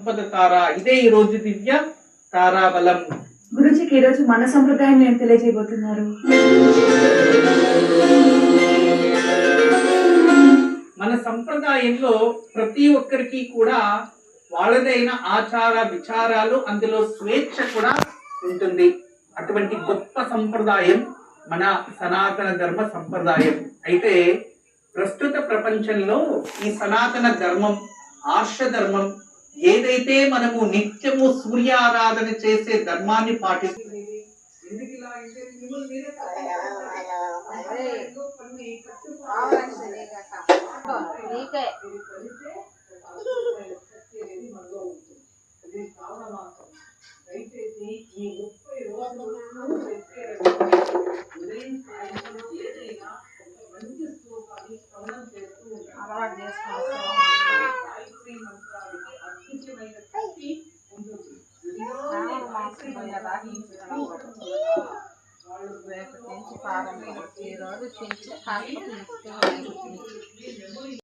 సంపద తార ఇదే ఈ రోజు దివ్య తారాబలం. గురుజీకి ఈ రోజు మన సంప్రదాయం ఏం తెలియజేయబోతున్నారు? మన సంప్రదాయంలో ప్రతి ఒక్కరికి కూడా వాళ్ళదైన ఆచార విచారాలు, అందులో స్వేచ్ఛ కూడా ఉంటుంది. అటువంటి గొప్ప సంప్రదాయం మన సనాతన ధర్మ సంప్రదాయం. అయితే ప్రస్తుత ప్రపంచంలో ఈ సనాతన ధర్మం, ఆర్ష ధర్మం ఏదైతే మనము నిత్యము సూర్యారాధన చేసే ధర్మాన్ని పాటిస్తుంది, రేపటి నుంచి ప్రారంభం. ఈ రోజు నుంచి